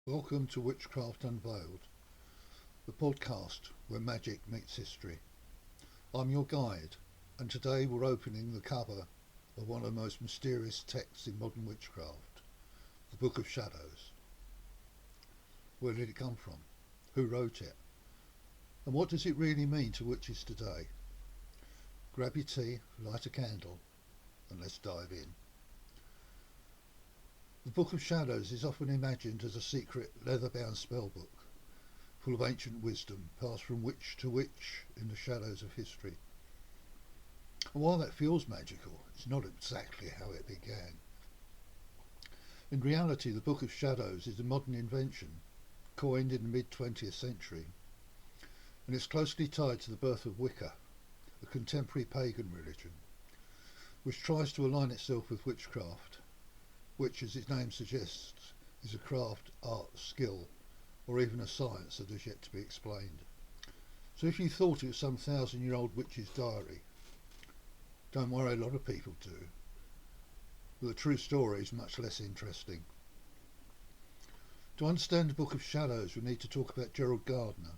Welcome to Witchcraft Unveiled, the podcast where magic meets history. I'm your guide, and today we're opening the cover of one of the most mysterious texts in modern witchcraft, the Book of Shadows. Where did it come from? Who wrote it? And what does it really mean to witches today? Grab your tea, light a candle, and let's dive in. The Book of Shadows is often imagined as a secret leather-bound spellbook, full of ancient wisdom passed from witch to witch in the shadows of history. And while that feels magical, it's not exactly how it began. In reality, the Book of Shadows is a modern invention, coined in the mid-20th century, and it's closely tied to the birth of Wicca, a contemporary pagan religion, which tries to align itself with witchcraft, which, as its name suggests, is a craft, art, skill, or even a science that has yet to be explained. So if you thought it was some 1,000-year-old witch's diary, don't worry, a lot of people do, but the true story is much less interesting. To understand the Book of Shadows, we need to talk about Gerald Gardner,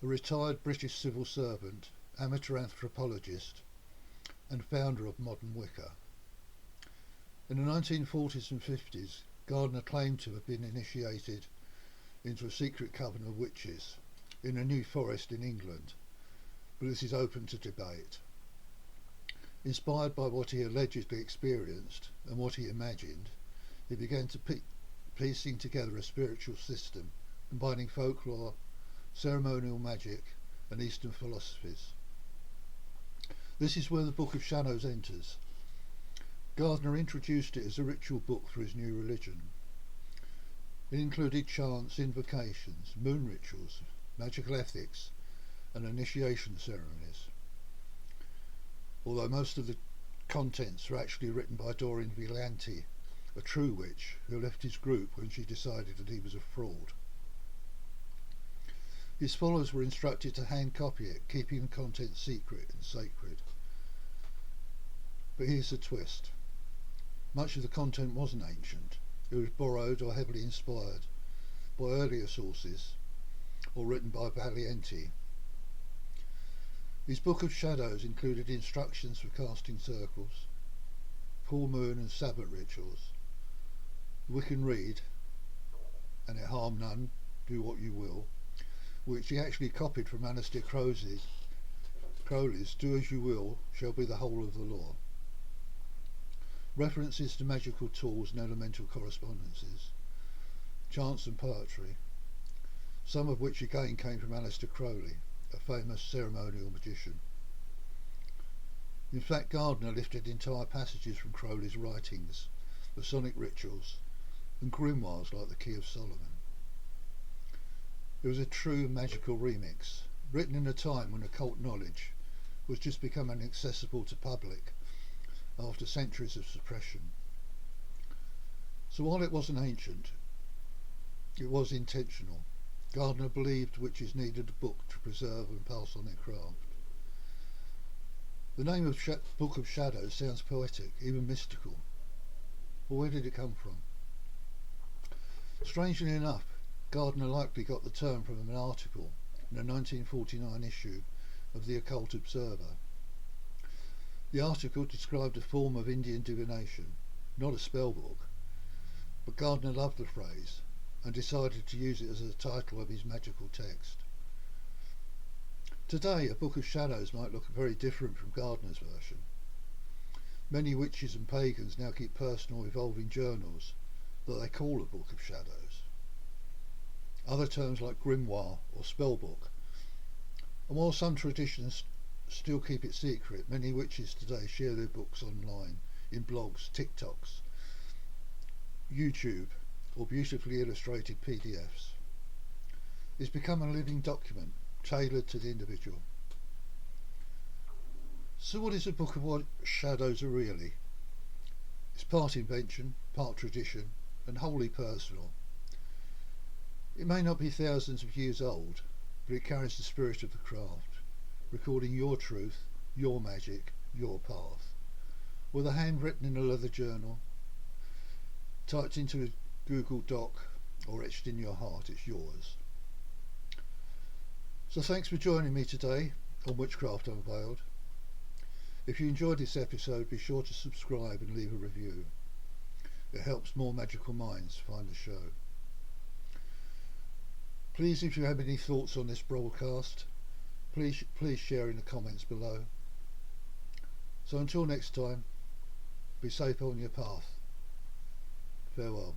a retired British civil servant, amateur anthropologist, and founder of modern Wicca. In the 1940s and 50s, Gardner claimed to have been initiated into a secret coven of witches in a New Forest in England, but this is open to debate. Inspired by what he allegedly experienced and what he imagined, he began to piecing together a spiritual system combining folklore, ceremonial magic and Eastern philosophies. This is where the Book of Shadows enters. Gardner introduced it as a ritual book for his new religion. It included chants, invocations, moon rituals, magical ethics, and initiation ceremonies. Although most of the contents are actually written by Doreen Valiente, a true witch who left his group when she decided that he was a fraud. His followers were instructed to hand copy it, keeping the contents secret and sacred. But here's the twist. Much of the content wasn't ancient. It was borrowed or heavily inspired by earlier sources or written by Valiente. His Book of Shadows included instructions for casting circles, full moon and Sabbath rituals, Wiccan Read, and It Harm None, Do What You Will, which he actually copied from Aleister Crowley's Do As You Will Shall Be the Whole of the Law. References to magical tools and elemental correspondences, chants and poetry, some of which again came from Aleister Crowley, a famous ceremonial magician. In fact, Gardner lifted entire passages from Crowley's writings, Masonic rituals, and grimoires like the Key of Solomon. It was a true magical remix, written in a time when occult knowledge was just becoming accessible to public after centuries of suppression. So while it wasn't ancient, it was intentional. Gardner believed witches needed a book to preserve and pass on their craft. The name of Book of Shadows sounds poetic, even mystical. But where did it come from? Strangely enough, Gardner likely got the term from an article in a 1949 issue of The Occult Observer. The article described a form of Indian divination, not a spellbook, but Gardner loved the phrase and decided to use it as the title of his magical text. Today, a Book of Shadows might look very different from Gardner's version. Many witches and pagans now keep personal evolving journals that they call a Book of Shadows. Other terms like grimoire or spellbook. And while some traditions still keep it secret, many witches today share their books online, in blogs, TikToks, YouTube, or beautifully illustrated PDFs. It's become a living document, tailored to the individual. So what is a Book of Shadows really? It's part invention, part tradition, and wholly personal. It may not be thousands of years old, but it carries the spirit of the craft, recording your truth, your magic, your path. Whether handwritten in a leather journal, typed into a Google Doc, or etched in your heart, it's yours. So thanks for joining me today on Witchcraft Unveiled. If you enjoyed this episode, be sure to subscribe and leave a review. It helps more magical minds find the show. Please, if you have any thoughts on this broadcast, please share in the comments below. So until next time, be safe on your path. Farewell.